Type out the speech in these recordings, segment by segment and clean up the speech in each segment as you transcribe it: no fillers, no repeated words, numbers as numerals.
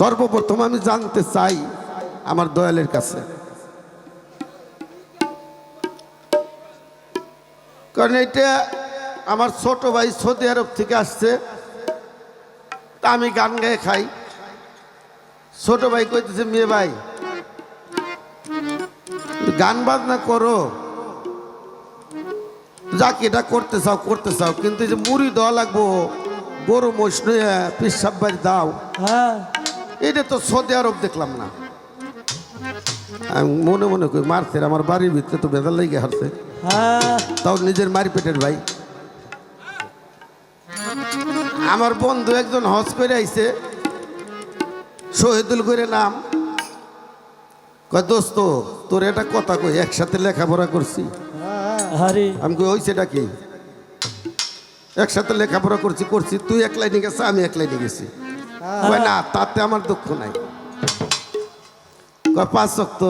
সর্বপ্রথম আমি জানতে চাই আমার দয়ালের কাছে, কারণ এটা আমার ছোট ভাই সৌদি আরব থেকে আসছে, তা আমি গান গায়ে খাই। ছোট ভাই কইতেছে, মেয়ে ভাই গান বাজনা করো, যাক এটা করতে চাও, কিন্তু যে মুড়ি দেওয়া লাগবো, গরু মোষ নয়া পিসাব বাড়ি দাও, এটা তো সৌদি আরব দেখলাম না। আমি মনে মনে করি মারছে, আমার বাড়ির ভিতরে তো বেদাল লেগে হারছে, তাও নিজের মারি পেটের ভাই। আমার বন্ধু একজন হজ করে আইছে, শহীদুল করে নাম, কয় দোস্ত তোর এটা কথা কই, একসাথে লেখাপড়া করছি। আমি কই হইছে এটা কি, একসাথে লেখাপড়া করছি, তুই এক লাইনে গেছে আমি এক লাইনে গেছি। কয় না, তাতে আমার দুঃখ নাই। কয় 5 ওয়াক্ত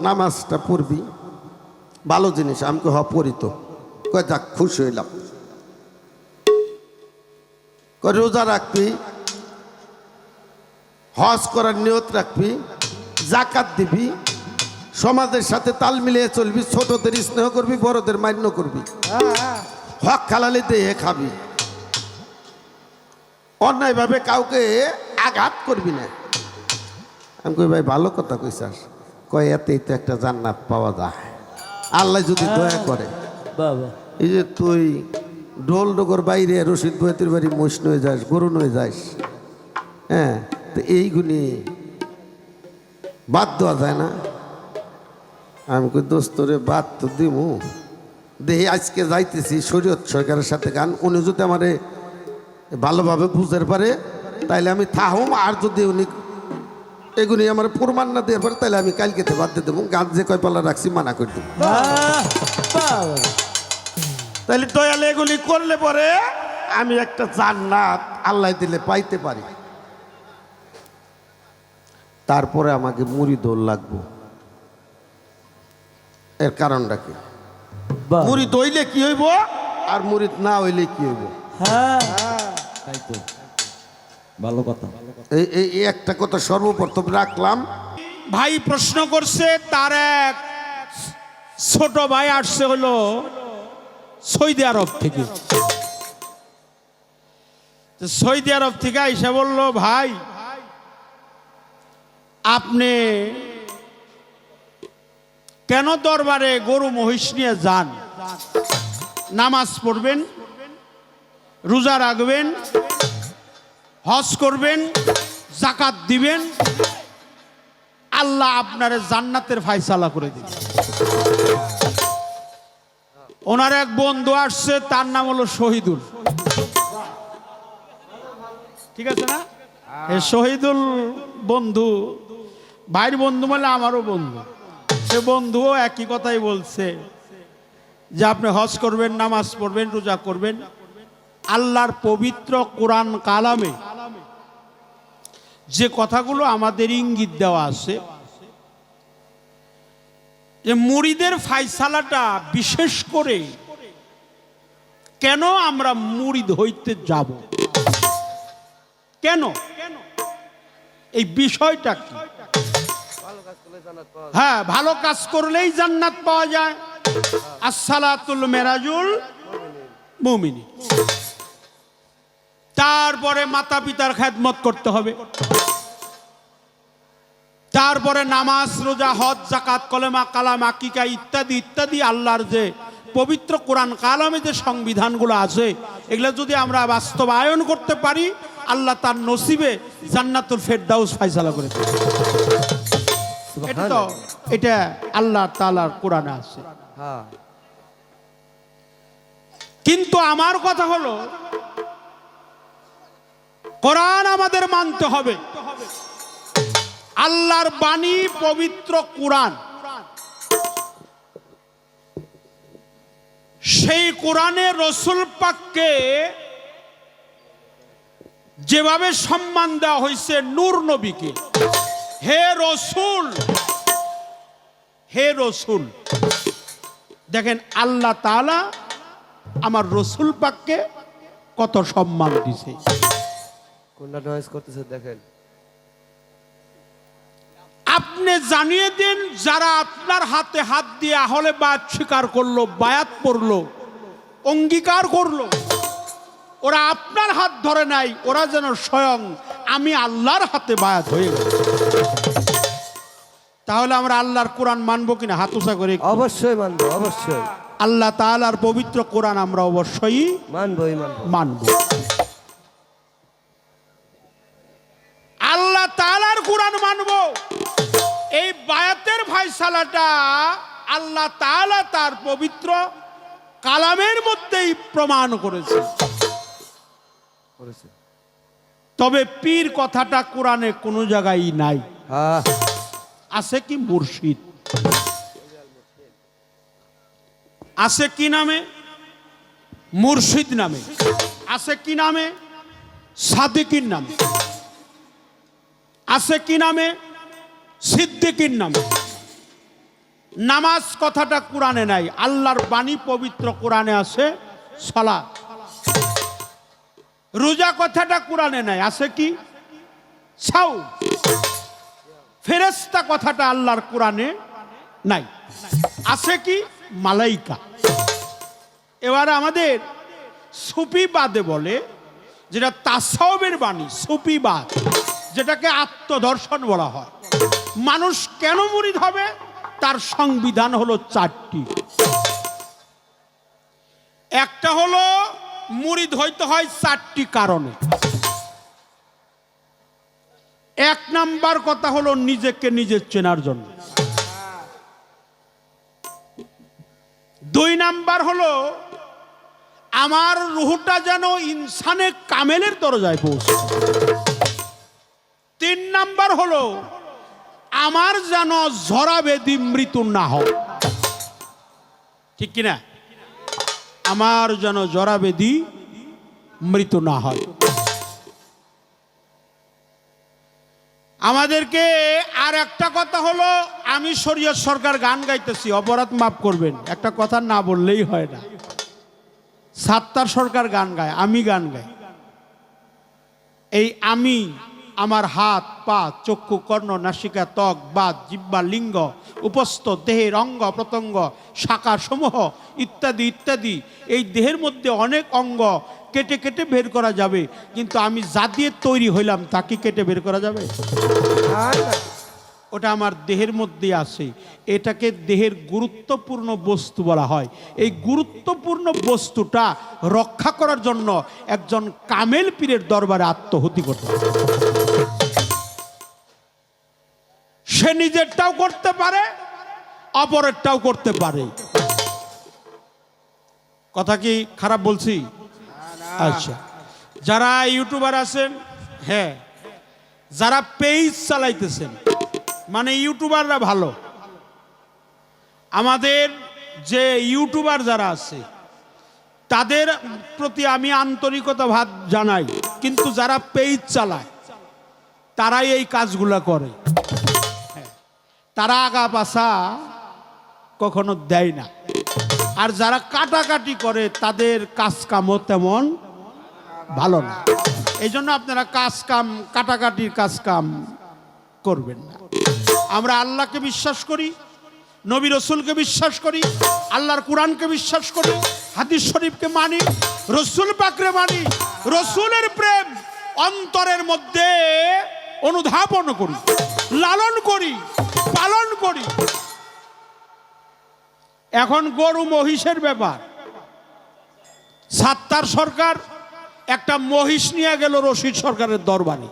নামাজটা পড়বি, ভালো জিনিস। আমি কই হ পড়ি তো। কয় যাক, খুশি হইলাম। কয় রোজা রাখবি, হজ করার নিয়ত রাখবি, জাকাত দিবি, সমাজের সাথে তাল মিলিয়ে চলবি, ছোটদের স্নেহ করবি, বড়দের মান্য করবি, হক খালালি দিয়ে খাবি, অন্যায়ভাবে কাউকে আঘাত করবি না। আমি কই ভাই ভালো কথা কইছাস। কয় এতেই তো একটা জান্নাত পাওয়া যায়, আল্লাহ যদি দয়া করে। এই যে তুই ঢোল ডোগর বাইরে রশিদ বয়তির বাড়ি মোষ নয়ে যাস, গরু নয়ে যাস, হ্যাঁ, তো এইগুলি বাদ দেওয়া যায় না। আমি কই দোস্ত রে, বাদ তো দিমু, দেখি আজকে যাইতেছি শরীয়ত সরকারের সাথে গান, উনি যদি আমারে ভালোভাবে বুঝতে পারে তাইলে আমি থাহুম, আর যদি উনি এগুলি আমার প্রমাণ না দিয়ে পারে তাহলে আমি কালকেতে বাদ দিয়ে দেবো। গান যে কয় পাল্লা রাখছি মানা করে দেবো। তাহলে দয়াল এগুলি করলে পরে আমি একটা জান্নাত আল্লাহ দিলে পাইতে পারি। তারপরে আমাকে মুড়ি দোল লাগবো। এর কারণটা কি? মুড়ি দইলে কি হইব আর মুড়ি না হইলে কি হইব? ভালো কথা। এই একটা কথা সর্বপ্রথম রাখলাম। ভাই প্রশ্ন করছে, তার এক ছোট ভাই আসছে হলো সৌদি আরব থেকে। সৌদি আরব থেকে এসে বলল, ভাই আপনি কেন দরবারে গরু মহিষ নিয়ে যান? নামাজ পড়বেন, রোজা রাখবেন, হজ করবেন, জাকাত দিবেন, আল্লাহ আপনার জান্নাতের ফায়সালা করে দিবেন। ওনার এক বন্ধু আসছে, তার নাম হলো শহীদুল। ঠিক আছে না? এই শহীদুল বন্ধু, ভাইয়ের বন্ধু মানে আমারও বন্ধু। সে বন্ধুও একই কথাই বলছে যে আপনি হজ করবেন, নামাজ পড়বেন, রোজা করবেন, আল্লাহর পবিত্র কোরআন কালামে যে কথাগুলো আমাদের ইঙ্গিত দেওয়া আছে, যে মুরিদের ফায়সালাটা বিশেষ করে কেন আমরা মুরিদ হইতে যাব, কেন, এই বিষয়টা কি? হ্যাঁ, ভালো কাজ করলেই জান্নাত পাওয়া যায়। আসসালাতুল মেরাজুল মুমিনিন। তারপরে মাতা পিতার খেদমত করতে হবে, তারপরে নামাজ, রোজা, হজ, জাকাত, কলেমা, কালাম, আকিকা ইত্যাদি ইত্যাদি আল্লাহর যে পবিত্র কোরআন কালামে যে সংবিধানগুলো আছে, এগুলো যদি আমরা বাস্তবায়ন করতে পারি, আল্লাহ তার নসিবে জান্নাতুল ফেরদাউস ফায়সালা করে দেন। এটা আল্লাহ তাআলার কোরআনে আছে। কিন্তু আমার কথা হলো, কোরআন আমাদের মানতে হবে। আল্লাহর বাণী পবিত্র কোরআন, সেই কোরআনে রসুল পাককে যেভাবে সম্মান দেওয়া হয়েছে, নূর নবীকে, হে রসুল, হে রসুল। দেখেন আল্লাহ তাআলা আমার রসুল পাককে কত সম্মান দিছে। কোনটা নয়েজ করতেছে দেখেন। আপনি জানিয়ে দিন যারা আপনার হাতে হাত দিয়ে আহলে বায়াত স্বীকার করলো, বায়াত পড়লো, অঙ্গীকার করলো, ওরা আপনার হাত ধরে নাই, ওরা যেন স্বয়ং আমি আল্লাহর হাতে বায়াত হয়ে গেল। তাহলে আমরা আল্লাহর কোরআন মানবো কিনা? হাত উঁচা করে। অবশ্যই মানবো, অবশ্যই আল্লাহ তাআলার পবিত্র কোরআন আমরা অবশ্যই মানবই মানব। আল্লাহ তাআলার কোরআন মানব। এই বায়াতের ফয়সালাটা আল্লাহ তাআলা তার পবিত্র কালামের মধ্যেই প্রমাণ করেছে। তবে পীর কথাটা কোরআনে কোনো জায়গায় নাই। আছে কি? মুর্শিদ আছে কি নামে? মুর্শিদ নামে। আছে কি নামে? সাদিকির নামে। আছে কি নামে? সিদ্দিকির নামে। নামাজ কথাটা কোরআনে নাই। আল্লাহর বাণী পবিত্র কোরআনে আছে সালাত। রোজা কথাটা কোরআনে নাই। আছে কি? সাওম। ফেরেশতা কথাটা আল্লাহর কোরআনে নাই। আছে কি? মালাইকা। এবার আমাদের সুফিবাদে বলে, যেটা তাসাউফের বাণী, সুফিবাদ, যেটাকে আত্মদর্শন বলা হয়। মানুষ কেন মুরিদ হবে? তার সংবিধান হলো চারটি। একটা হলো মুরিদ হইতে হয় চারটি কারণে। এক নাম্বার কথা হলো নিজেকে নিজে চেনার জন্য। দুই নাম্বার হলো আমার রুহটা যেন ইনসানে কামেলের দরজায় পৌঁছে। তিন নাম্বার হলো আমার যেন জরাবেদি মৃত্যু না হয়। ঠিক কিনা? আমার যেন জরাবেদি মৃত্যু না হয়। আমাদেরকে আর একটা কথা হলো, আমি শরীয়ত সরকার গান গাইতেছি, অপরাধ মাফ করবেন, একটা কথা না বললেই হয় না। সাত্তার সরকার গান গায়, আমি গান গাই। এই আমি, আমার হাত, পা, চক্ষু, কর্ণ, নাসিকা, ত্বক, বাত, জিহ্বা, লিঙ্গ, উপস্থ দেহের অঙ্গ প্রত্যঙ্গ, শাখা সমূহ ইত্যাদি ইত্যাদি। এই দেহের মধ্যে অনেক অঙ্গ কেটে কেটে বের করা যাবে, কিন্তু আমি যা দিয়ে তৈরি হইলাম তাকে কেটে বের করা যাবে? ওটা আমার দেহের মধ্যে আছে। এটাকে দেহের গুরুত্বপূর্ণ বস্তু বলা হয়। এই গুরুত্বপূর্ণ বস্তুটা রক্ষা করার জন্য একজন কামেল পীরের দরবারে আত্মহুতি করতে হবে। সে নিজেরটাও করতে পারে, অপরেরটাও করতে পারে। কথা কি খারাপ বলছি? আচ্ছা, যারা ইউটিউবার আছেন, হ্যাঁ, যারা পেজ চালাইতেছেন, মানে ইউটিউবাররা ভালো। আমাদের যে ইউটিউবার যারা আছে তাদের প্রতি আমি আন্তরিকতা ভাব জানাই, কিন্তু যারা পেজ চালায় তারাই এই কাজগুলা করে। তারা আগা পাছা কখনো দেয় না। আর যারা কাটাকাটি করে তাদের কাজ কামও তেমন ভালো না। এই জন্য আপনারা কাজ কাম, কাটাকাটির কাজ কাম করবেন না। আমরা আল্লাহকে বিশ্বাস করি, নবী রসুলকে বিশ্বাস করি, আল্লাহর কোরআনকে বিশ্বাস করি, হাদিস শরীফকে মানি, রসুল পাকরে মানি, রসুলের প্রেম অন্তরের মধ্যে অনুধাবন করি, লালন করি, পালন করি। এখন গরু মহিষের ব্যাপার। সাত্তার সরকার একটা মহিষ নিয়ে গেল রশিদ সরকারের দরবারে।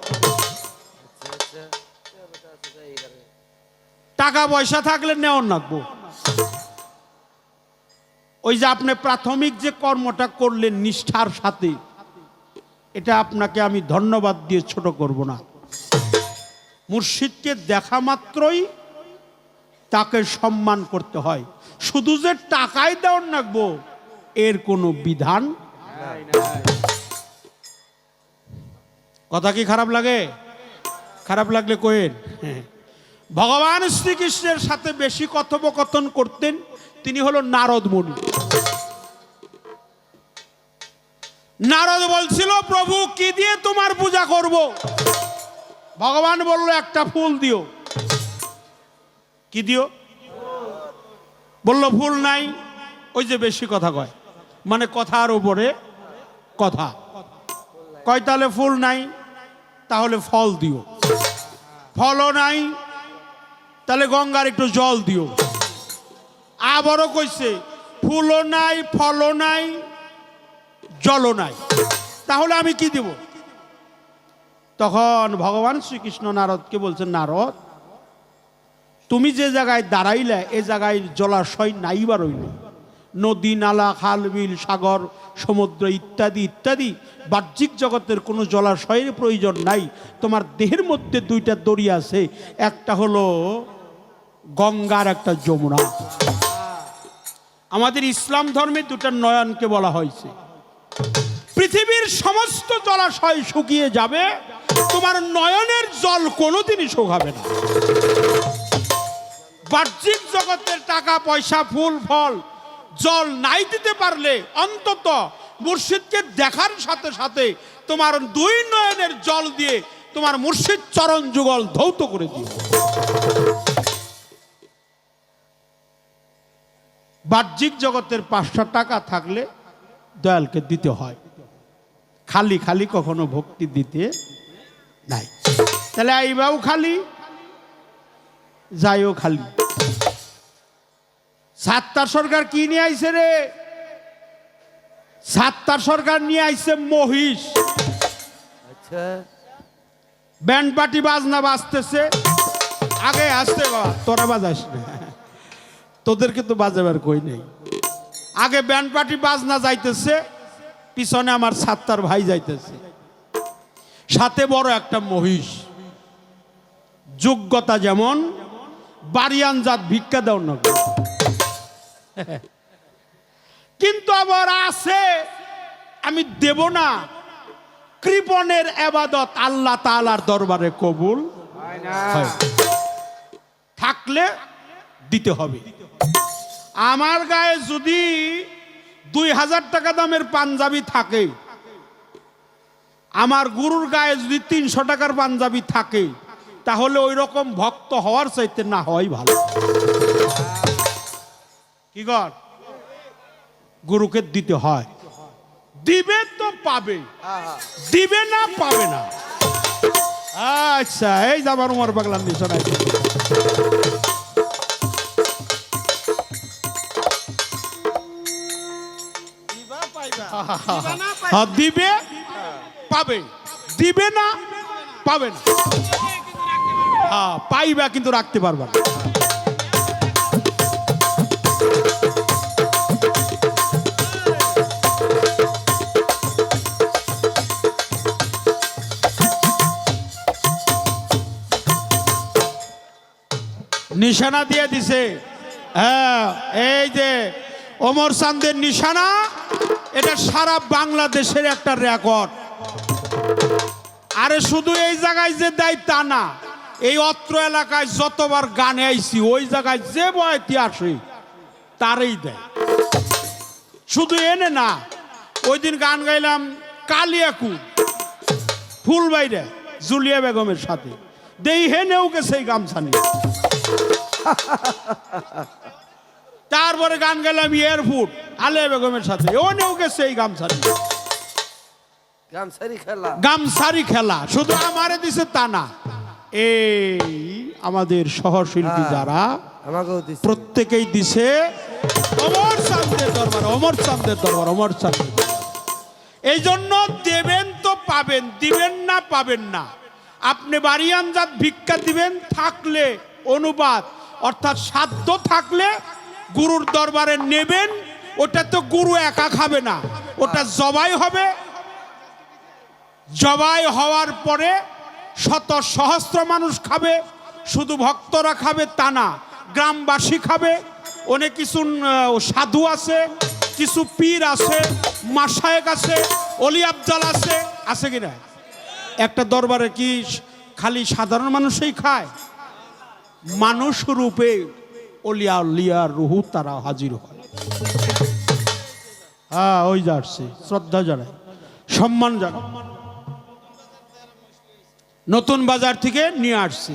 টাকা পয়সা থাকলে নেওয়ার লাগবো। ওই যে আপনি প্রাথমিক যে কর্মটা করলেন নিষ্ঠার সাথে, এটা আপনাকে আমি ধন্যবাদ দিয়ে ছোট করব না। মুর্শিদকে দেখা মাত্রই তাকে সম্মান করতে হয়। শুধু যে টাকায় দেওয়ার লাগবো এর কোনো বিধান। কথা কি খারাপ লাগে? খারাপ লাগলে কোয়েন। ভগবান শ্রীকৃষ্ণের সাথে বেশি কথোপকথন করতেন তিনি হলো নারদ মুনি। নারদ বলছিল, প্রভু কি দিয়ে তোমার পূজা করব? ভগবান বলল, একটা ফুল দিও। কি দিও? বললো ফুল নাই, ওই যে বেশি কথা কয়, মানে কথার উপরে কথা কয়। তাহলে ফুল নাই, তাহলে ফল দিও। ফলও নাই, তাহলে গঙ্গার একটু জল দিও। আবারও কইছে ফুলও নাই, ফলও নাই, জলও নাই, তাহলে আমি কি দেব? তখন ভগবান শ্রীকৃষ্ণ নারদকে বলছেন, নারদ, তুমি যে জায়গায় দাঁড়াইলে এ জায়গায় জলাশয় নাই বা রইল, নদী, নালা, খাল, বিল, সাগর, সমুদ্র ইত্যাদি ইত্যাদি বাহ্যিক জগতের কোনো জলাশয়ের প্রয়োজন নাই। তোমার দেহের মধ্যে দুইটা দড়ি আছে, একটা হলো গঙ্গার, একটা যমুনা। আমাদের ইসলাম ধর্মে দুটা নয়নকে বলা হয়েছে। পৃথিবীর সমস্ত জলাশয় শুকিয়ে যাবে, তোমার নয়নের জল কোনোদিনই শুকাবে না। বাহ্যিক জগতের টাকা পয়সা, ফুল ফল, জল নাই দিতে পারলে অন্তত মুর্শিদকে দেখার সাথে সাথে তোমার দুই নয়নের জল দিয়ে তোমার মুর্শিদ চরণ যুগল ধৌত করে দিও। বাহ্যিক জগতের 5টা টাকা থাকলে দয়ালকে দিতে হয়, খালি খালি কখনো ভক্তি দিতে নাই। তাহলে আইবাও খালি, যাইও খালি। সাত্তার সরকার কি নিয়ে আইছে রে? সাত্তার সরকার নিয়ে আইছে মহিষ। আচ্ছা, ব্যান্ড পার্টি বাজনা বাজতেছে, আগে আসতে বাবা, তোরা বাজাস না, তোদেরকে তো বাজাবার কই নেই। আগে ব্যান্ড পার্টি বাজনা যাইতেছে, পিছনে আমার সাত্তার ভাই যাইতেছে, সাথে বড় একটা মহিষ। যোগ্যতা যেমন, বাড়িয়ান জাত ভিক্ষা দাও না, কিন্তু আবার আছে আমি দেব না। কৃপণের ইবাদত আল্লাহ তাআলার দরবারে কবুল হয়, থাকলে দিতে হবে। আমার গায়ে যদি 2000 টাকা দামের পাঞ্জাবি থাকে, আমার গুরুর গায়ে যদি 300 টাকার পাঞ্জাবি থাকে, তাহলে ওই রকম ভক্ত হওয়ার চাইতে না হওয়াই ভালো। কি কর? গুরুকে দিতে হয়, দিবে তো পাবে, দিবে না পাবে না। আচ্ছা, এই যাবার উমর পাগলাম নিশানায় দিবে পাবে, দিবে না পাবে না। পাইবা কিন্তু রাখতে পারবা না। নিশানা দিয়ে দিছে। হ্যাঁ, এই যে ওমর চাঁদের নিশানা, এটা সারা বাংলাদেশের একটা রেকর্ড। আরে শুধু এই জায়গায় যে দেয় তা না, এই অত্র এলাকায় যতবার গানে আইছি, ওই জায়গায় যে বয়তি আসে তারই দেয়। শুধু এনে না, ওই দিন গান গাইলাম কালিয়াকু ফুলবাইরে জুলিয়া বেগমের সাথে, দেই হেনেও গেছে এই গামছা নিয়ে। তারপরে গান গেলাম এয়ারফুট আলিয়া বেগমের সাথে, ও নেও গেছে এই গামছা নিয়ে। গামছারি খেলা শুধু আমারে দিছে তা না, এই আমাদের সহশিল্পী যারা প্রত্যেকেই দিছে অমর চাঁদের দরবার, অমর চাঁদের দরবার, অমর চাঁদের। এই জন্য দেবেন তো পাবেন, দিবেন না পাবেন না। আপনি বাড়িয়ান জাত ভিক্ষা দিবেন, থাকলে অনুবাদ অর্থাৎ সাধ্য থাকলে গুরুর দরবারে নেবেন। ওটা তো গুরু একা খাবে না, ওটা জবাই হবে। জবাই হওয়ার পরে শত সহস্র মানুষ খাবে, শুধু ভক্তরা খাবে তা না, গ্রামবাসী খাবে। অনেক কিছু সাধু আছে, কিছু পীর আছে, মাশায়েখ আছে, অলি আফজাল আছে, আছে কিনা? একটা দরবারে কি খালি সাধারণ মানুষই খায়? মানুষ রূপে অলিয়া লিয়ার রুহু তারা হাজির হয়। হ্যাঁ, ওই যাচ্ছে, শ্রদ্ধা জানায়, সম্মান জানায়। নতুন বাজার থেকে নিয়ে আসছি,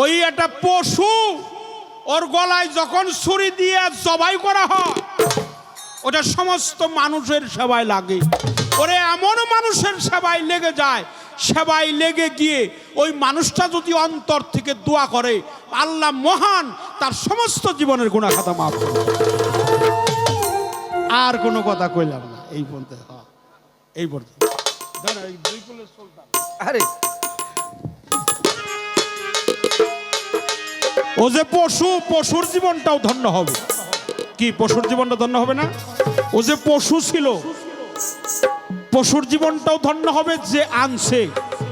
ওই একটা পশু, ওর গলায় যখন ছুরি দিয়ে জবাই করা হয় ওটা সমস্ত মানুষের সেবায় লাগে। ওরে এমন মানুষের সেবায় লেগে যায়, সেবায় লেগে গিয়ে ওই মানুষটা যদি অন্তর থেকে দোয়া করে আল্লাহ মহান তার সমস্ত জীবনের গুনাহ খাতা মাফ করে। আর কোনো কথা কইলাম না এই পর্যন্ত। হ্যাঁ এই পর্যন্ত। আরে ও যে পশু, পশুর জীবনটাও ধন্য হবে। কি পশুর জীবনটা ধন্য হবে না? ও যে পশু ছিল পশুর জীবনটাও ধন্য হবে। যে আনছে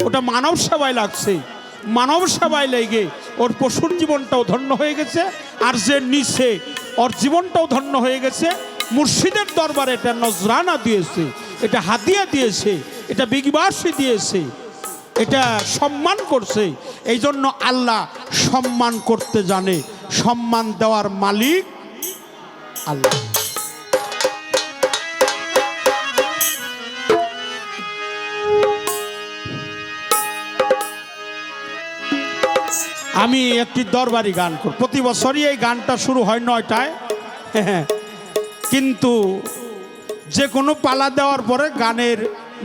ওটা মানব সেবায় লাগছে, মানব সেবায় লেগে ওর পশুর জীবনটাও ধন্য হয়ে গেছে। আর যে নিছে ওর জীবনটাও ধন্য হয়ে গেছে। মুর্শিদের দরবারে এটা নজরানা দিয়েছে, এটা হাদিয়া দিয়েছে, এটা বিগবাসী দিয়েছে, এটা সম্মান করছে। এই জন্য আল্লাহ সম্মান করতে জানে, সম্মান দেওয়ার মালিক আল্লাহ। আমি একটি দরবারি গান করি প্রতি বছরই। এই গানটা শুরু হয় 9টায়, কিন্তু যে কোনো পালা দেওয়ার পরে গানের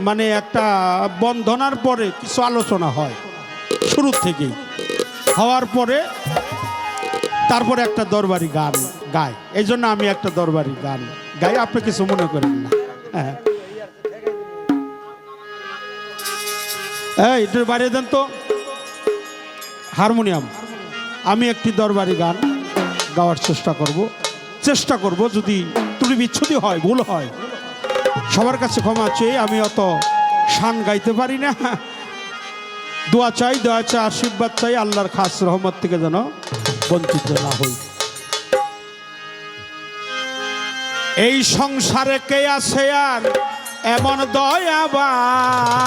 মানে একটা বন্ধনার পরে কিছু আলোচনা হয় শুরু থেকেই, হওয়ার পরে তারপরে একটা দরবারি গান গায়। এই জন্য আমি একটা দরবারি গান গাই, আপনি কিছু মনে করেন না। হ্যাঁ এটার বাইরে দেন তো হারমোনিয়াম। আমি একটি দরবারি গান গাওয়ার চেষ্টা করব। যদি ত্রুটি বিচ্ছুতি হয়, ভুল হয়, সবার কাছে ক্ষমা চেয়ে। আমি অত শান গাইতে পারি না। দোয়া চাই, আশীর্বাদ চাই, আল্লাহর খাস রহমত থেকে যেন বঞ্চিত না হই। এই সংসারে কে আছে আর এমন দয়াবান,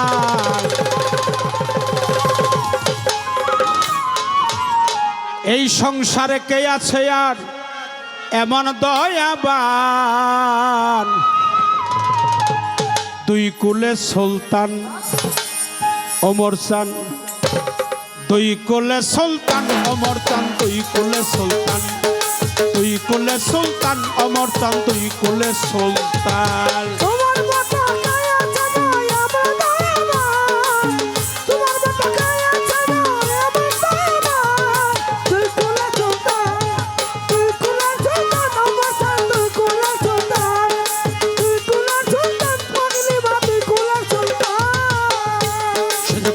এই সংসারে কে আছে আর এমন দয়াবান, দুই কুলে সুলতান ওমর চান, দুই কুলে সুলতান ওমর চান, দুই কুলে সুলতান, দুই কুলে সুলতান ওমর চান, দুই কুলে সুলতান।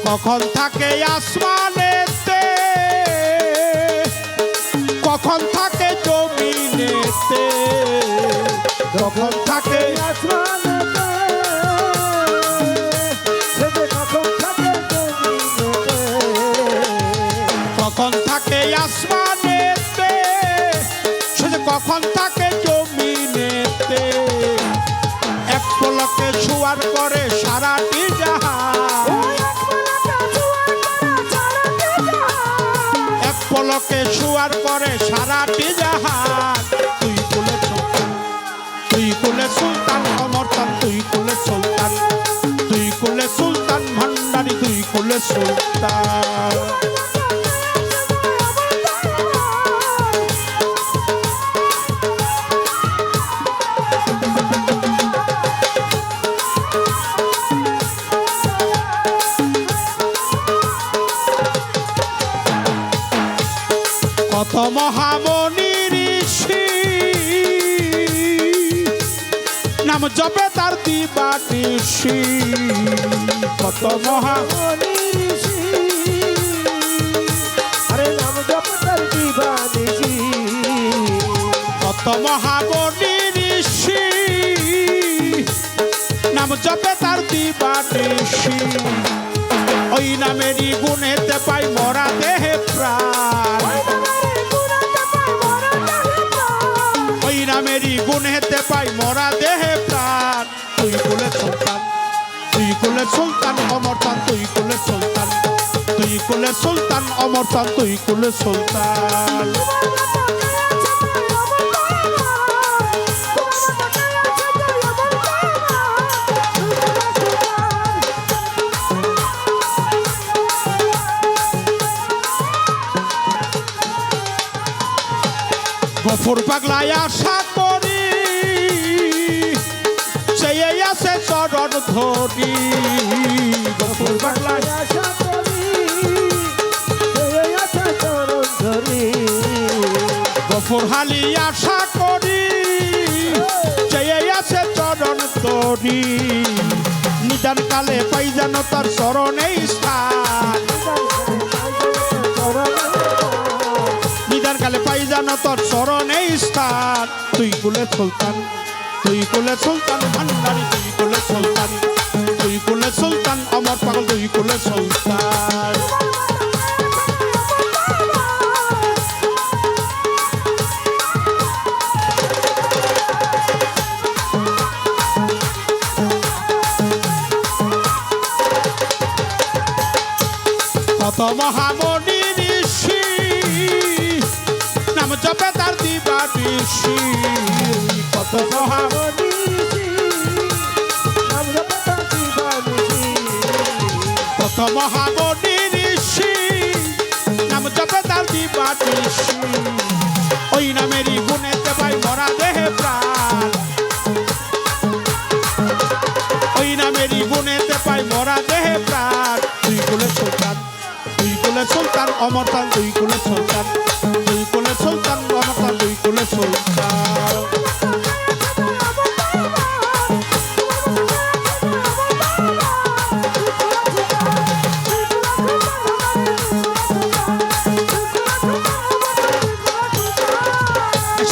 কখন থাকে আসমানেতে, কখন থাকে জমিনেতে, কখন থাকে আসমানেতে, কখন থাকে জমিনেতে, কখন থাকে আসমানেতে, কখন থাকে জমিনেতে। এক পলকে শুয়ার করে সারাটি জাহান, পলকে শুয়ার করে সারাটি জাহান। তুই কুলে সুলতান, তুই কুলে সুলতান ওমর চান, তুই কুলে সুলতান, তুই কুলে সুলতান ভান্ডারী, তুই কুলে সুলতান। কত মহামণি ঋষি নাম জপে তার দিবানিশি, কত মহামণি ঋষি আরে নাম জপে তার দিবানিশি, কত মহামণি ঋষি নাম জপে তার দিবানিশি। ওই নামেরই গুণেতে পাই মরা দেহে প্রাণ, ওই নামেরই গুণেতে পাই মরা দেহে প্রাণ। তুই কুলে সুলতান, তুই কুলে সুলতান ওমর চান, তুই কুলে সুলতান, তুই কুলে সুলতান ওমর চান, তুই কুলে সুলতান। গফুর পাগলায় আশা করি চেয়ে আছে চরণ ধরি গফুর পাগলায় আশা করি এই আশা চরণ ধরি গফুর হালি আশা করি চেয়ে আছে চরণ ধরি নিদান কালে পাই যেন তার চরণে স্থান নিদান কালে পাই যেন তোর চরণে স্থান তুই কুলে সুলতান ভান্ডারি তুই কুলে সুলতান আমার পাগল তুই কুলে সুলতান কত মহামণি ঋষি নাম জপে তার দিবা ঋষি কত মহামণি কত মহামণি ঋষি নাম জপে তার দিবা ঋষি ওই নামেরই গুণেতে পাই মরা দেহে প্রাণ ওই নামেরই গুণেতে পাই মরা দেহে প্রাণ তুই কুলে সুলতান অমরতান দুই কুলে সুলতান অমরতান দুই কুলে সুলতান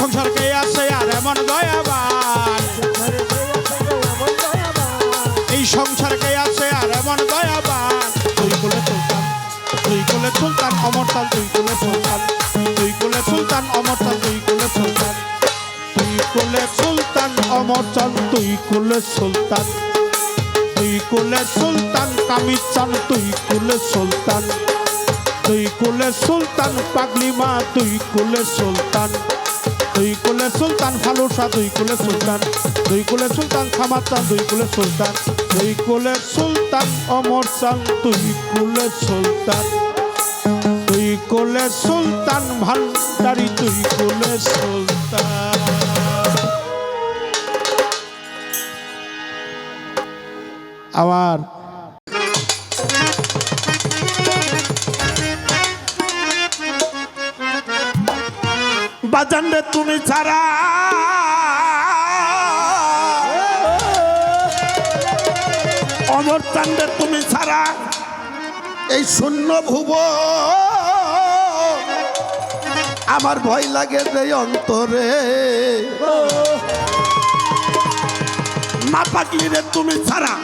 সংসারকে আছে আর এমন দয়াবান এই সংসারকে আছে আর এমন দয়াবান দুই কুলে সুলতান অমরতাল দুই কুলে সুলতান অমরতাল দুই কুলে সুলতান অমরতাল দুই কুলে সুলতান কামিচান দুই কুলে সুলতান পাগলিমা দুই কুলে সুলতান ফালুসা দুই কুলে সুলতান খামাচান দুই কুলে সুলতান অমরচান দুই কুলে সুলতান ভান্ডারি দুই কুলে সুলতান আমার বাজান রে তুমি ছাড়া অমর চান্দে তুমি ছাড়া এই শূন্য ভুব আমার ভয় লাগে যে অন্তরে মা পাগলি রে তুমি ছাড়া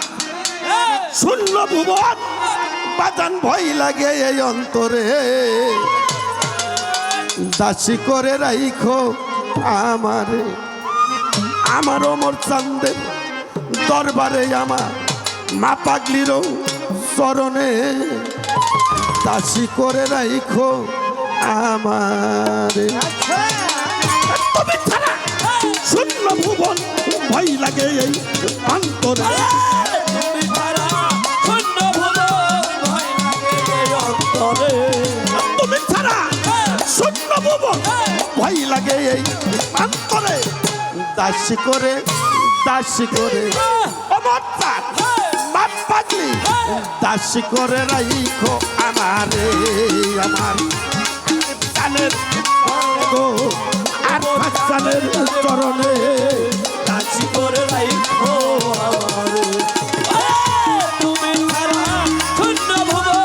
শূন্য ভুবন বাজান ভয় লাগে এই অন্তরে দাসী করে রাইখো আমারে আমার অমর চান্দের দরবারে আমার মা পাগলিরও চরণে দাসী করে রাইখো আমারে তুমি ছাড়া শূন্য ভুবন ভয় লাগে এই অন্তরে তুমি ছাড়া শূন্য ভুবন ভয় লাগে এই অন্তরে দাসী করে অমর চাঁদ মা পাগলি দাসী করে রাইখো আমারে আমার চালের গো আর চালের চরণে দাসী করে রাইখো আমারে তুমি ছাড়া শূন্য ভুবন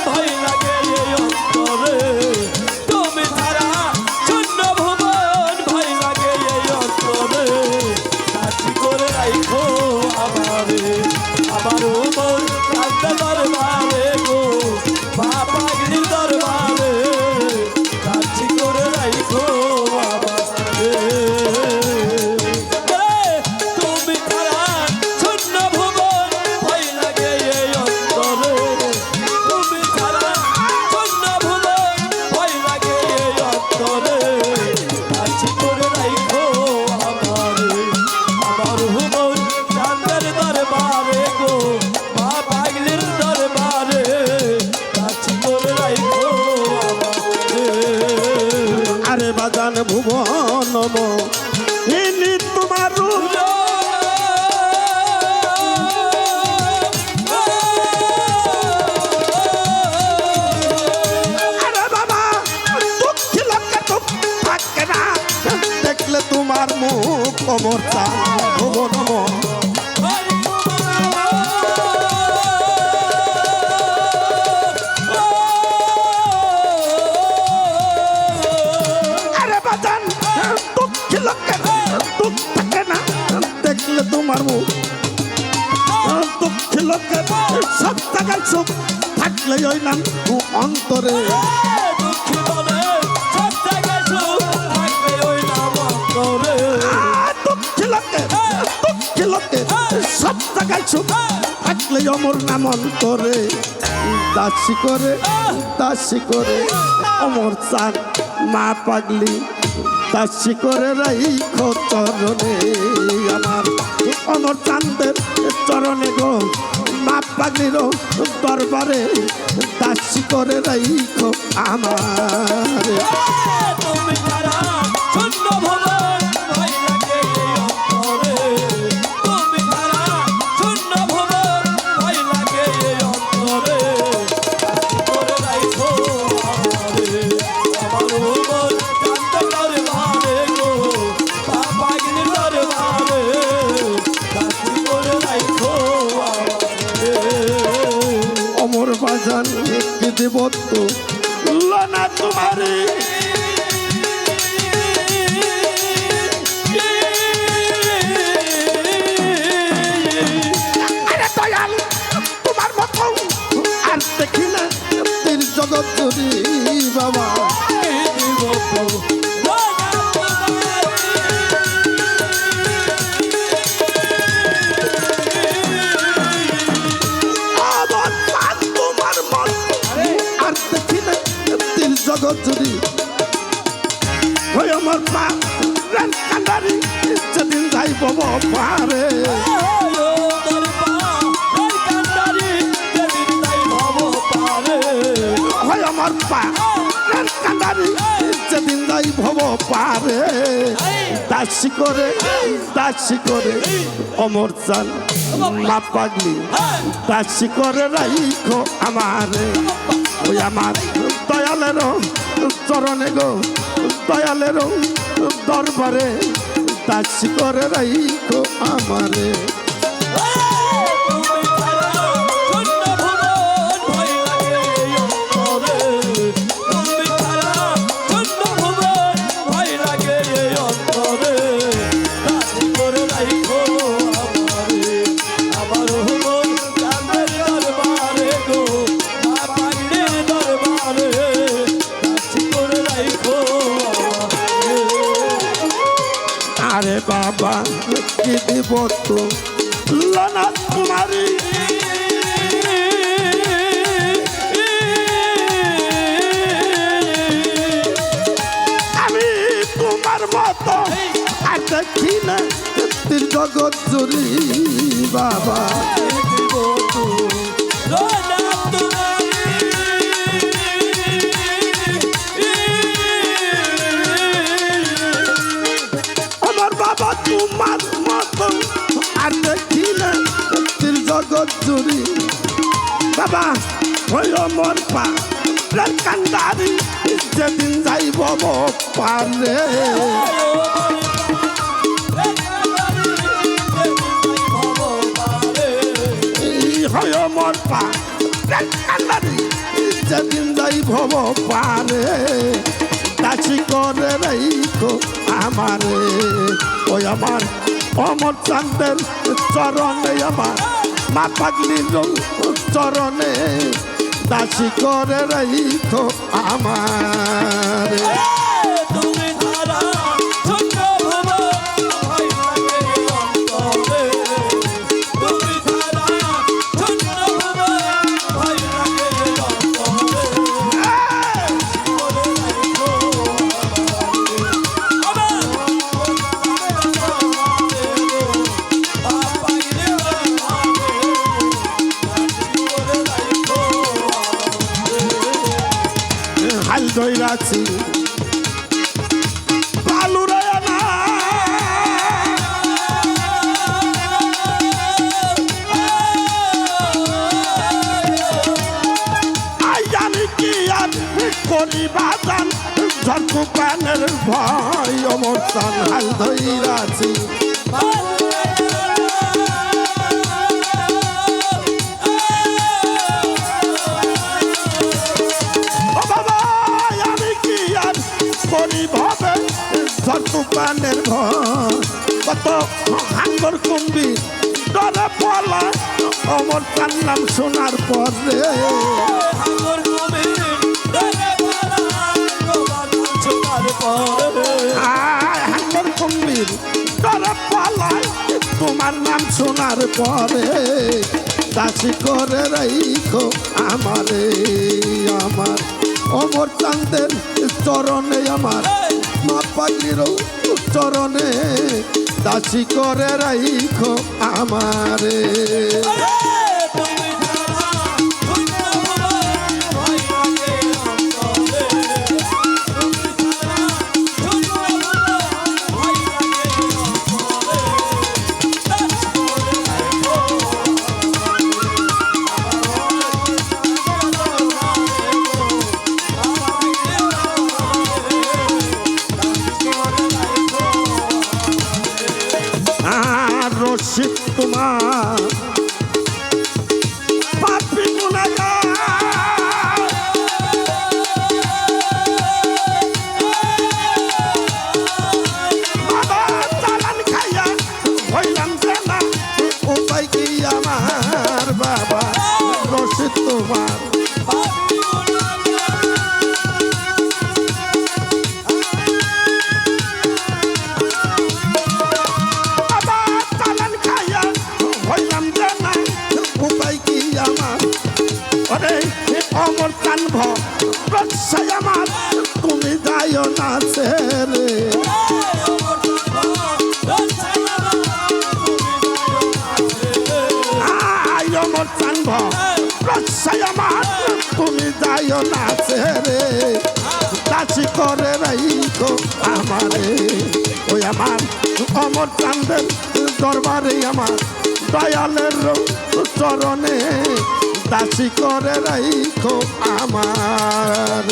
ভয় লাগে এই অন্তরে তুমি ছাড়া শূন্য ভুবন ভয় লাগে এই অন্তরে দাসী করে রাইখো আমারে আমার মন কান্দা দরবারে গো মা পাগলির দরবারে দাসী করে রাইখো আমারে তুমি ছাড়া শূন্য ভুবন ভয় লাগে এই অন্তরে তুমি ছাড়া শূন্য ভুবন ভয় লাগে এই অন্তরে দাসী করে রাইখো আমারে আমার ভুবন চাঁদের দরবারে গো মা পাগলির দরবারে দাসী করে রাইখো আমারে আরে বাজান ভুবন অমর চান ভুবন মন আরে বাজান দুঃখী লোকের দুঃখ থাকে না দেখলে তোমার মুখ দুঃখী লোকের সব জায়গায় সুখ থাকলে ওই নাম অন্তরে দুঃখী মনে সব জায়গায় সুখ থাকবে ওই নাম অন্তরে। দুঃখী লোকের সব জায়গায় সুখ থাকলে অমর নাম অন্তরে দাসী করে অমর চান মা পাগলি দাসী করে রাইখো চরণে আমার অমর চাঁদের চরণে গো মা পাগলির দরবারে দাসী করে রাইখো আমার তুমি ছাড়া শূন্য ভুবন ভয় লাগে এই অন্তরে। তুমি ছাড়া শূন্য ভুবন ভয় লাগে এই অন্তরে। দাসী করে রাইখো আমারে, আমার ভুবন চাঁদের দরবারে গো, মা পাগলির দরবারে। দাসী করে রাইখো আমারে। অমর বাজান কি দেব তো না তোমারে আরে দয়াল তোমার মতো আর দেখি না তীর জগৎ জুড়ি বাবা আমার প্রাণ তোমার মন আর দেখি না তীর জগৎ জুড়ি ওই আমার পা রান কান্দারি যেদিন যাইব পারে হয় আমার পা রান কান্দারি যেদিন যাই ভব পারে দাসী করে অমর চান মা পাগলি দাসী করে রাইখো আমারে ওই আমার দয়ালের চরণে গো দয়ালের দরবারে দাসী করে রাইখো আমারে আরে বাবা কি দিব তো লানা তোমারি আমি তোমার মতো আর দেখি না তীর জগৎ জুড়ি বাবা আমার বাবা তোমার মতো আর দেখি না তীর জগৎ জুড়ি বাবা ওই আমার পা কান্দারি যেদিন যাইব পারে হয় আমার পা কান্দারি যেদিন যাইব পারে দাসী করে রাইখো আমারে ওই আমার অমর চাঁদের চরণে আমার মা পাগলির চরণে দাসী করে রাইখো আমারে তুমি ছাড়া শূন্য ভুবন ভয় লাগে অন্তরে। তুমি ছাড়া শূন্য ভুবন ভয় লাগে অন্তরে। হাল ধইরাছি বালুরা না আই জানি কি আর করি বাজান ঝড় তুফানের ভয় অমর চান হাল ধইরাছি ও বাবা আমি কি আর করি ভাবে তুফানের ঘর কত হাঙ্গর কুম্বি ডরে পলা অমর তার নাম শোনার পরে আমার কবি ডরে পালায় তোমার নাম শোনার পরে হাঙ্গর কুম্বির ডরে পলায় তোমার নাম শোনার পরে দাসী করে রাইখো আমারে আমার অমর চাঁদের চরণে আমার মা পাগলিরও চরণে দাসী করে রাইখো আমারে তুমি ছাড়া শূন্য ভয় লাগে অন্তরে তুমি ছাড়া শূন্য ভয় লাগে আর রশিদ তোমার পাপি গুনাহগার বাবা চালান খাইয়া হইলাম জানা উপায় কি আমার বাবা রশিদ তোমার বাবা চালান খাইয়া হইলাম জানা উপায় কি আমার ওরে অমর কানভ রসাই আমার তুমি যাইও না ছেড়ে আয় অমর কানভ রসাই আমার তুমি যাইও না ছেড়ে দাসী করে রাইখো আমারে ওই আমার অমর চাঁদের দরবারে আমার দয়ালের চরণে দাসী করে রাইখো আমার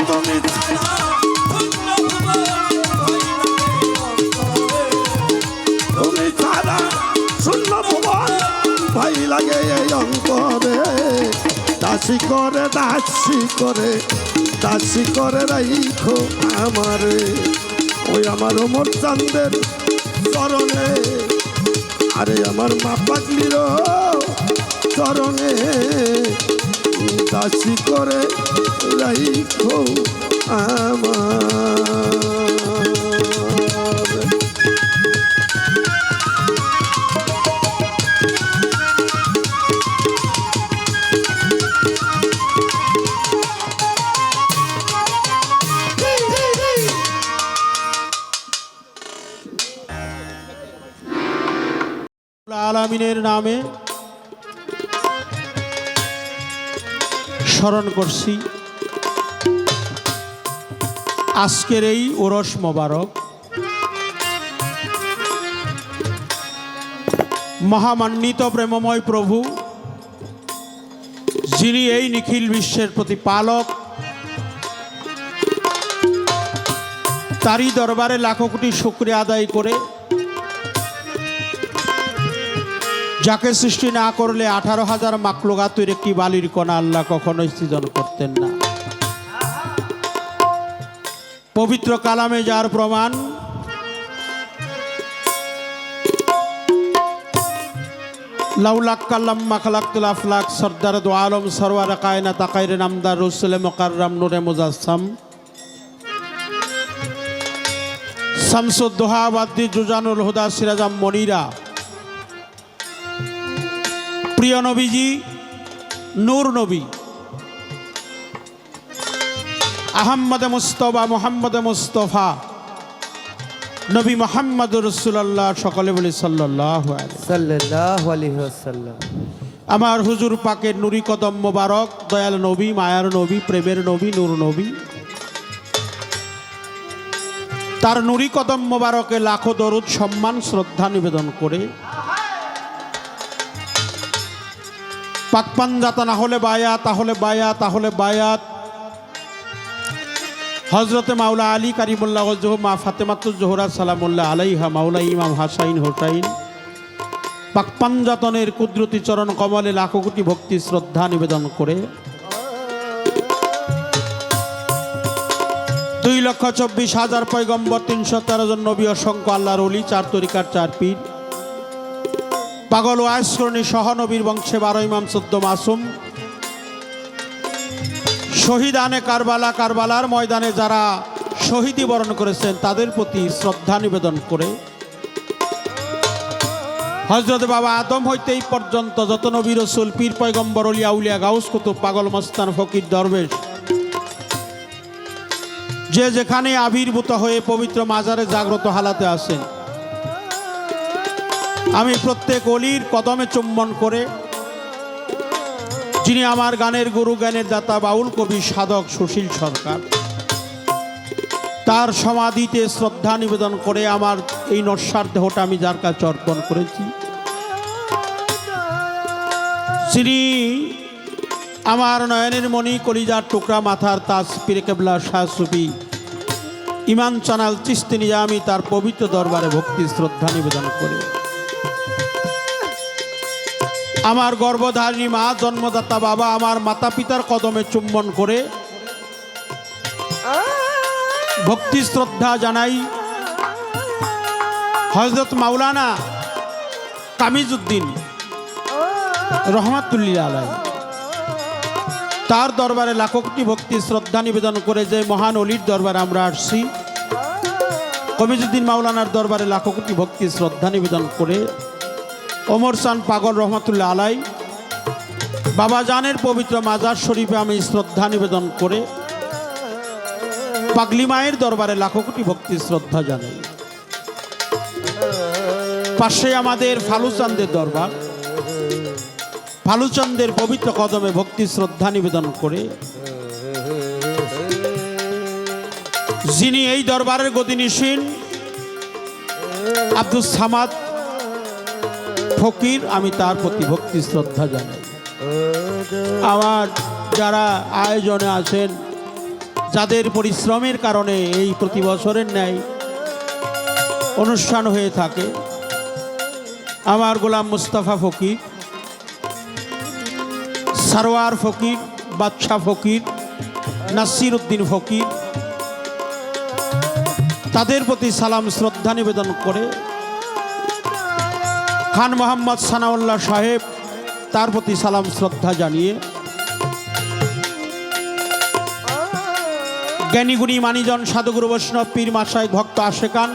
তুমি তুমি ছাড়া শূন্য ভুবন ভাই লাগে এই অন্তরে দাসী করে রাইখো আমারে ওই আমার অমর চাঁদের চরণে আরে আমার মা পাগলির চরণে দাসী করে রাইখো আমার আলামিনের নামে স্মরণ করছি আজকের এই ওরস মোবারক মহামান্বিত প্রেমময় প্রভু যিনি এই নিখিল বিশ্বের প্রতিপালক তারই দরবারে লাখো কোটি শুকরিয়া আদায় করে যাকে সৃষ্টি না করলে 18,000 মাখলুকাতের একটি বালির কণা আল্লাহ কখনোই সৃজন করতেন না। পবিত্র কালামে যার প্রমাণ লাউলাক কাল্লাম মাখলাকুল আফলাক সরদার দু আলম সরওয়ার কায়না তাকাইরে নামদার রসুল মুকাররম নূরে মুজাসসাম শামসুদ্দোহা বাদ্দি জুজানুল হুদা সিরাজাম মনিরা প্রিয় নবীজি নূর নবী আহম্মদ মুস্তফা মোহাম্মদ মুস্তফা নবী মোহাম্মদ রসুল্লাহ সকলে বলি সাল্লাল্লাহু আলাইহি ওয়াসাল্লাম। আমার হুজুর পাকের নুরি কদম মোবারক দয়াল নবী মায়ার নবী প্রেমের নবী নূর নবী তার নুরি কদম মোবারকে লাখো দরুদ সম্মান শ্রদ্ধা নিবেদন করে পাকপান যাতা না হলে বায়াত তাহলে বায়াত তাহলে বায়াত হজরতে মাওলা আলী কারিমুল্লাহ ওজহ মা ফাতেমাতুজ জোহরা সালামুল্লাহ আলাইহা মাওলা ইমাম হাসাইন হোসাইন পাকপাঞ্জাতনের কুদরতি চরণ কমলে লাখো কোটি ভক্তি শ্রদ্ধা নিবেদন করে 2,24,000 পয়গম্বর 313 জন নবী অসংখ্য আল্লাহর ওলি 4 তরিকার 4 পীর পাগল ও আয়স্করণী সহ নবীর বংশে 12 ইমাম 14 মাসুম শহীদানে কারবালা কারবালার ময়দানে যারা শহীদি বরণ করেছেন তাদের প্রতি শ্রদ্ধা নিবেদন করে হযরত বাবা আদম হইতে এই পর্যন্ত যত নবী রাসূল পীর পয়গম্বর ওলি আউলিয়া গাউস কুতুব পাগল মস্তান ফকির দরবেশ যে যেখানে আবির্ভূত হয়ে পবিত্র মাজারে জাগ্রত হালাতে আসেন আমি প্রত্যেক অলির কদমে চুম্বন করে যিনি আমার গানের গুরু জ্ঞানের দাতা বাউল কবি সাধক সুশীল সরকার তার সমাধিতে শ্রদ্ধা নিবেদন করে আমার এই নস্যার দেহটা আমি যার কাছে অর্পণ করেছি শ্রী আমার নয়নের মণি কলিজার টুকরা মাথার তাজ পীর কেবলা শাহ সুফি ইমাম চানাল চিশতি নিজামি তার পবিত্র দরবারে ভক্তি শ্রদ্ধা নিবেদন করে আমার গর্ভধারিণী মা জন্মদাতা বাবা আমার মাতা পিতার কদমে চুম্বন করে ভক্তি শ্রদ্ধা জানাই হযরত মাওলানা কামিজউদ্দিন রহমাতুল্লাহ আলাইহি তার দরবারে লাখো কোটি ভক্তি শ্রদ্ধা নিবেদন করে যে মহান অলির দরবারে আমরা আসছি কামিজউদ্দিন মাওলানার দরবারে লাখো কোটি ভক্তি শ্রদ্ধা নিবেদন করে ওমর চান পাগল রহমাতুল্লাহ আলাই বাবা জানের পবিত্র মাজার শরীফে আমি শ্রদ্ধা নিবেদন করে পাগলি মায়ের দরবারে লাখো কোটি ভক্তি শ্রদ্ধা জানাই পাশে আমাদের ফালুচান্দের দরবার ফালুচন্দের পবিত্র কদমে ভক্তি শ্রদ্ধা নিবেদন করে যিনি এই দরবারের গদিনিসীন আব্দুল সামাদ ফকির আমি তার প্রতি ভক্তি শ্রদ্ধা জানাই আমার যারা আয়োজনে আছেন যাদের পরিশ্রমের কারণে এই প্রতি বছরের ন্যায় অনুষ্ঠান হয়ে থাকে আমার গোলাম মুস্তাফা ফকির সারোয়ার ফকির বাদশাহ ফকির নাসির উদ্দিন ফকির তাদের প্রতি সালাম শ্রদ্ধা নিবেদন করে খান মোহাম্মদ সানাউল্লাহ সাহেব তার প্রতি সালাম শ্রদ্ধা জানিয়ে জ্ঞানীগুণী মানিজন সাধুগুরু বৈষ্ণব পীর মাসাই ভক্ত আশেকান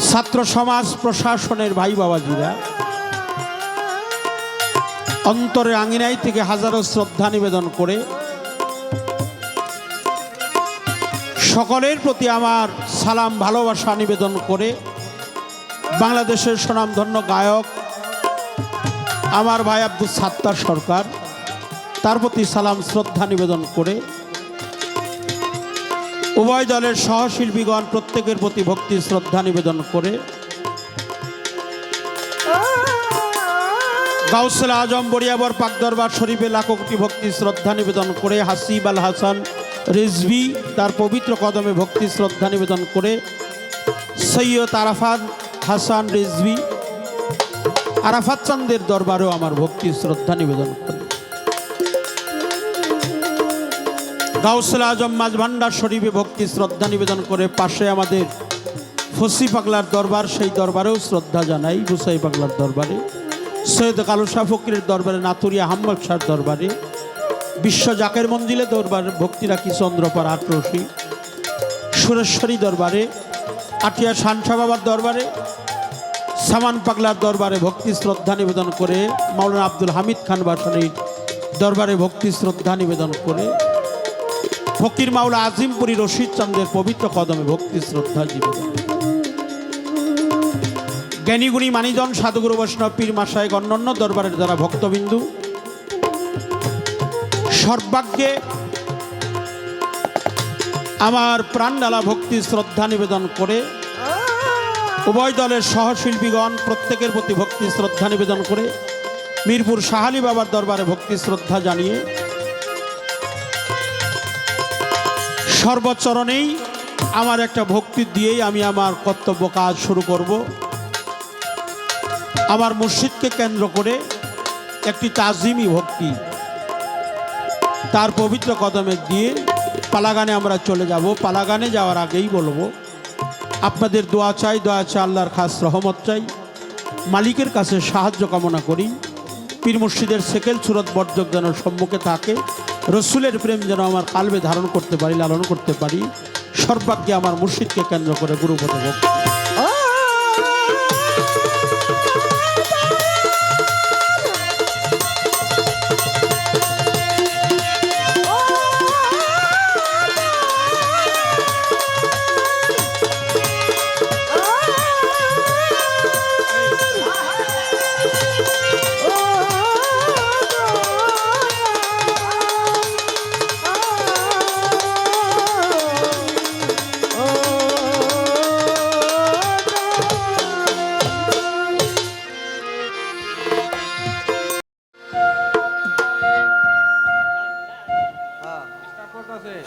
ছাত্র সমাজ প্রশাসনের ভাই বাবাজিরা অন্তরের আঙিনাই থেকে হাজারো শ্রদ্ধা নিবেদন করে সকলের প্রতি আমার সালাম ভালোবাসা নিবেদন করে বাংলাদেশের স্বনামধন্য গায়ক আমার ভাই আব্দুল সাত্তার সরকার তার প্রতি সালাম শ্রদ্ধা নিবেদন করে উভয় দলের সহশিল্পীগণ প্রত্যেকের প্রতি ভক্তি শ্রদ্ধা নিবেদন করে গাউসুল আজম বরিয়াবর পাক দরবার শরীফে লাখো কোটি ভক্তি শ্রদ্ধা নিবেদন করে হাসিব আল হাসান রিজভি তার পবিত্র কদমে ভক্তি শ্রদ্ধা নিবেদন করে সৈয়দ আরাফাত হাসান রিজভি আরাফাত চাঁদের দরবারেও আমার ভক্তি শ্রদ্ধা নিবেদন করে গাউসুল আজম মাঝ ভান্ডার শরীফে ভক্তি শ্রদ্ধা নিবেদন করে পাশে আমাদের ফসি পাগলার দরবার সেই দরবারেও শ্রদ্ধা জানাই হুসাই পাগলার দরবারে সৈয়দ কালু শাহ ফকিরের দরবারে নাথুরিয়া হাম্মদ শাহর দরবারে বিশ্ব জাকের মঞ্জিলে দরবারে ভক্তি রাখি চন্দ্রপাড় আটরশি সুরেশ্বরী দরবারে আটিয়া শানশা বাবার দরবারে সামান পাগলার দরবারে ভক্তি শ্রদ্ধা নিবেদন করে মাওলানা আব্দুল হামিদ খান বাসানির দরবারে ভক্তি শ্রদ্ধা নিবেদন করে ফকির মাওলা আজিমপুরি রশিদ চন্দ্রের পবিত্র কদমে ভক্তি শ্রদ্ধা নিবেদন জ্ঞানীগুণী মানিজন সাধুগুরু বৈষ্ণব পীর মাসায় অন্যান্য দরবারের যারা ভক্তবিন্দু সর্বাগ্যে আমার প্রাণডালা ভক্তি শ্রদ্ধা নিবেদন করে উভয় দলের সহশিল্পীগণ প্রত্যেকের প্রতি ভক্তি শ্রদ্ধা নিবেদন করে মিরপুর শাহালি বাবার দরবারে ভক্তি শ্রদ্ধা জানিয়ে সর্বচরণেই আমার একটা ভক্তি দিয়েই আমি আমার কর্তব্য কাজ শুরু করব। আমার মুর্শিদকে কেন্দ্র করে একটি তাজিমি ভক্তি, তার পবিত্র কদমে দিয়ে পালাগানে আমরা চলে যাব। পালাগানে যাওয়ার আগেই বলবো, আপনাদের দোয়া চাই, আল্লাহর খাস রহমত চাই, মালিকের কাছে সাহায্য কামনা করি। পীর মুর্শিদের সেকেল সুরত বর্জক যেন সম্মুখে থাকে, রসুলের প্রেম যেন আমার কালবে ধারণ করতে পারি, লালন করতে পারি। সর্বাগ্যে আমার মুর্শিদকে কেন্দ্র করে গুরুপদ ভক্তি।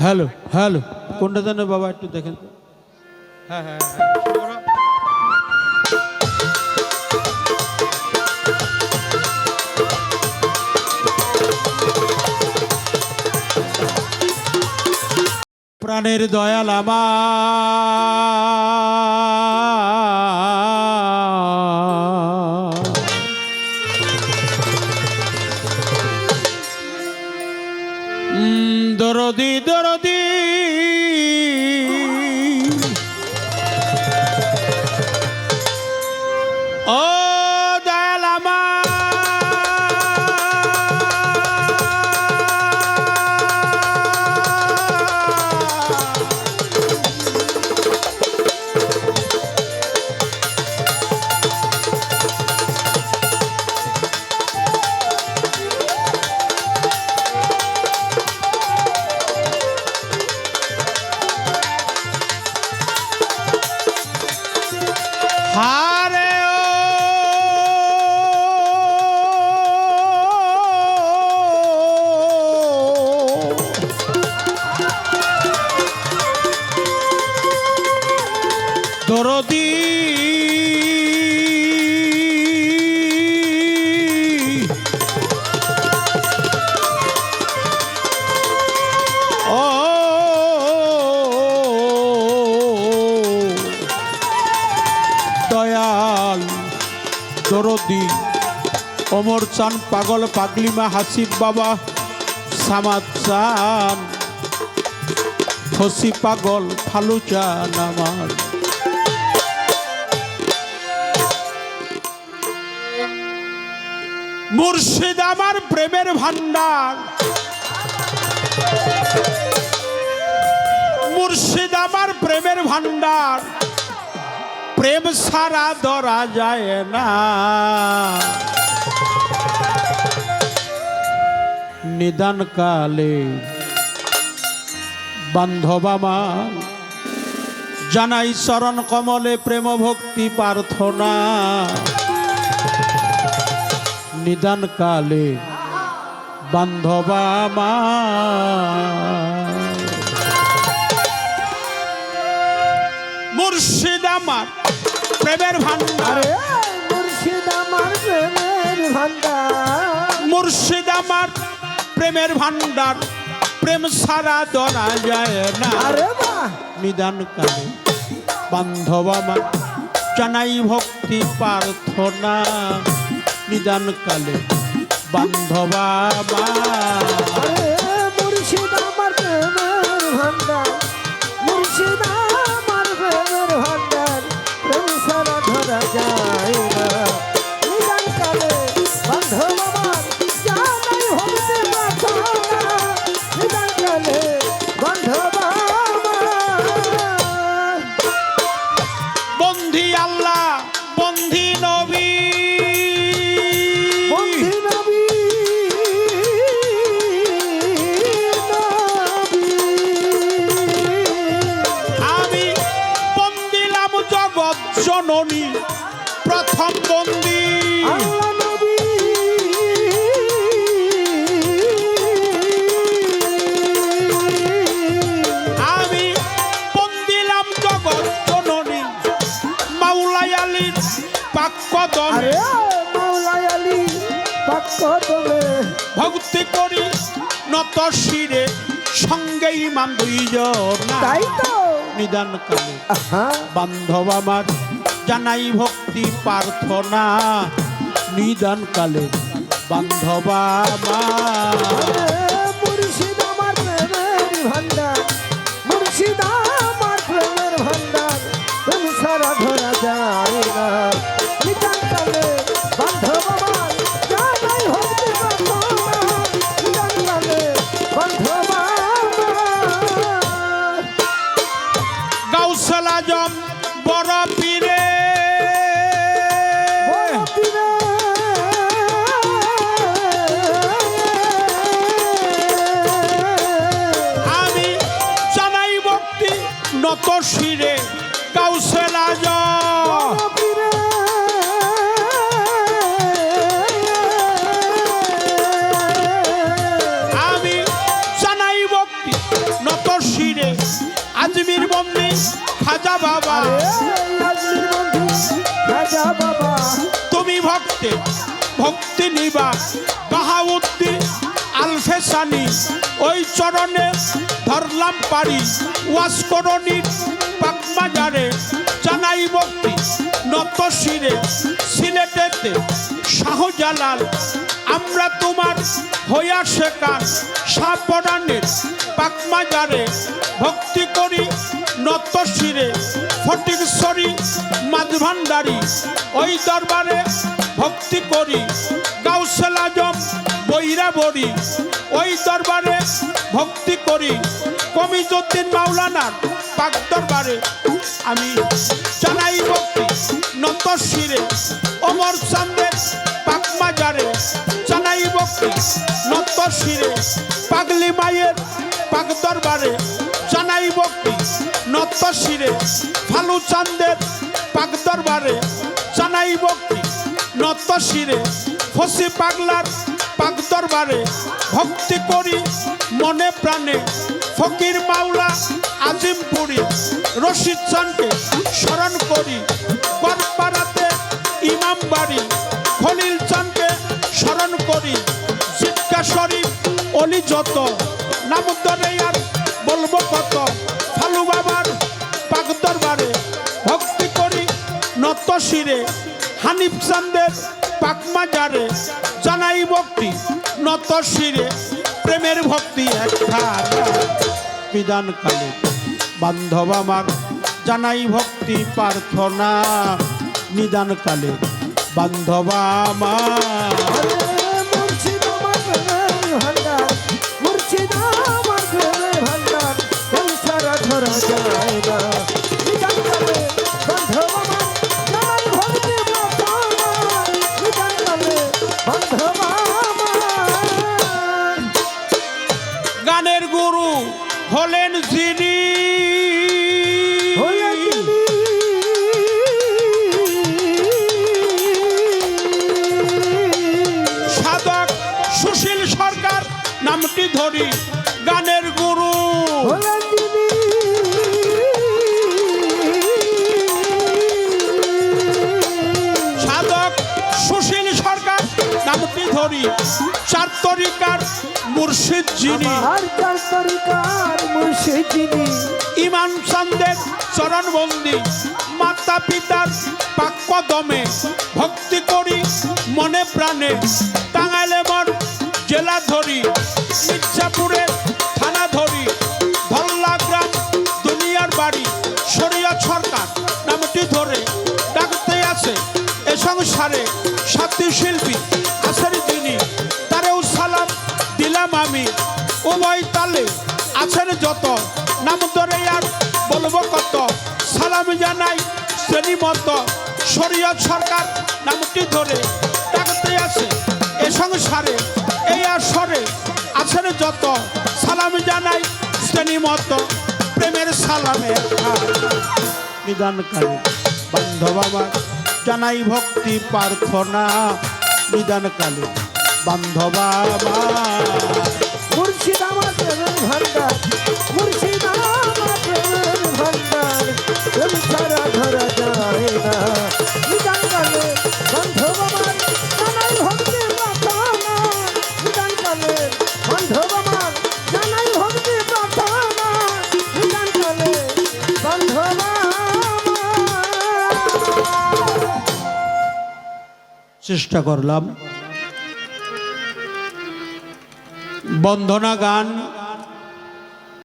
হ্যালো হ্যালো, কোনটা জানো বাবা, একটু দেখেন তো। হ্যাঁ হ্যাঁ হ্যাঁ, প্রাণের দয়াল আমার, দরদি দরদি ও দয়াল আমার, হারে ও দরদি ও দয়াল দরদি অমর চান, পাগল পাগলিমা, হাসিব বাবা, সামাদ চান, ফসি পাগল, ফালু চান আমার। মুর্শিদ আমার প্রেমের ভান্ডার, মুর্শিদ আমার প্রেমের ভান্ডার, প্রেম সারা ধরা যায় না। নিদান কালে বান্ধব আমার, জানাই চরণ কমলে প্রেম ভক্তি প্রার্থনা। নিদান কালে বান্ধব আমার, মুর্শিদ আমার প্রেমের ভান্ডার, মুর্শিদ আমার প্রেমের ভান্ডার, মুর্শিদ আমার প্রেমের ভান্ডার, প্রেম সারা ধরা যায় না। নিদান কালে বান্ধব আমার, জানাই ভক্তি প্রার্থনা। নিদান কালে বান্ধব আমার, মুর্শিদ আমার প্রেমের ভান্ডার, মুর্শিদ আমার প্রেমের ভান্ডার, প্রেম সারা ধরা যায় না। নিদান কালে বান্ধব আমার, জানাই ভক্তি প্রার্থনা। নিদান কালে বান্ধব আমার, বন্ধি আল্লাহ বন্ধি নবী, বন্ধি নবী, নবী। আমি বন্দিলাম জগৎ জননী, প্রথম বন্দি আল্লাহ নবী, আমি পাক্কদমে আরে মাওলাই আলী পাক্ক দমে ভক্তি করি নত শিরে সঙ্গে ইমাম দুইজন তাই তো নিদান কালে আহা বান্ধব আমার জানাই ভক্তি প্রার্থনা নিদান কালে বান্ধব আমার মুর্শিদ আমার প্রেমের ভান্ডার মুর্শিদ আমার প্রেমের ভান্ডার প্রেম সারা ধরা যায় না নিতান কালে বান্ধব আমার জানাই ভক্তি প্রার্থনা নিতান কালে বান্ধব আমার গাউসুল আজম বড় পীরে বড় পীরে আমি জানাই ভক্তি নত শিরে গাউসুল আজম বড় পীরে আমি জানাই ভক্তি নত শিরে আজমির বন্দি খাজা বাবা আজমির বন্ধু রাজা বাবা তুমি ভক্তে ভক্তি নিবা বাহাউদ্দিন আলফেসানি ওই চরণে ধরলাম পারি ওয়াস করণীর পাকমাজারে জানাই ভক্তি নত শিরে সিলেটেতে শাহজালাল আমরা তোমার হইয়া শেখার শাহপরাণের পাকমাজারে ভক্তি করি নত শিরে ফটিকছড়ি মাঝভান্ডারি ওই দরবারে ভক্তি করি গাউসুল আজম বৈরাবরী ওই দরবারে ভক্তি করি কমিজুদ্দিন মাওলানার পাক দরবারে আমি জানাই ভক্তি নত শিরে অমর চান্দের পাকমাজারে জানাই ভক্তি নত শিরে পাগলি মায়ের পাক দরবারে জানাই ভক্তি নত শিরে ফালু চান্দের পাক দরবারে জানাই ভক্তি নত শিরে ফসি পাগলার পাক দরবারে ভক্তি করি মনে প্রাণে ফকির মাওলা আজিমপুরি রশিদ চানকে স্মরণ করি করপাড়াতে ইমাম বাড়ি খলিল চানকে স্মরণ করি জিজ্ঞা শরীফ অলি যত নাম ধরে আর বলবো কত ফালু বাবার পাক দরবারে ভক্তি করি নত শিরে হানিফ চান্দের পাকমাজারে জানাই ভক্তি নত শিরে প্রেমের ভক্তি একখানা বিধান কালে বান্ধব আমার জানাই ভক্তি প্রার্থনা নিদান কালে বান্ধব আমার মুর্শিদ আমার প্রেমের ভান্ডার মুর্শিদ আমার প্রেমের ভান্ডার প্রেম সারা ধরা যায় না নিতান কালে বান্ধব আমার জানাই ভক্তি প্রার্থনা নিতান কালে বান্ধব আমার গানের গুরু হলেন যিনি হয়ে গেলি সাধক সুশীল সরকার নামটি ধরি গানের গুরু হয়ে গেলি সাধক সুশীল সরকার নামটি ধরি চার তরিকার মুর্শিদ যিনি আর চার তরিকার মুর্শিদ যিনি ইমাম চান্দের চরণবন্দি মাতা পিতার পাক্কদমে ভক্তি করি মনে প্রাণে টাঙ্গাইলে মর জেলা ধরি মির্জাপুরের থানা ধরি ধল্লা গ্রাম দুনিয়ার বাড়ি শরীয়ত সরকার নামটি ধরে ডাকতে আছে এ সংসারে সাথী শিল্পী আছেন যিনি তারেও সালাম দিলাম আমি উভয় তালে আছেন যত নাম ধরে আর বলবো কত সালাম জানাই শ্রেণী মতো শরীয়ত সরকার নামটি ধরে ডাকতে আছে এ সংসারে এই আসরে আছেন যত সালাম জানাই শ্রেণী মতো প্রেমের সালামে নিদান কালে বান্ধব আমার জানাই ভক্তি প্রার্থনা নিদান কালে বান্ধব আমার মুর্শিদ আমার প্রেমের ভান্ডার মুর্শিদ আমার প্রেমের ভান্ডার প্রেম সারা ধরা যায় না নিতান কালে চেষ্টা করলাম। বন্দনা গান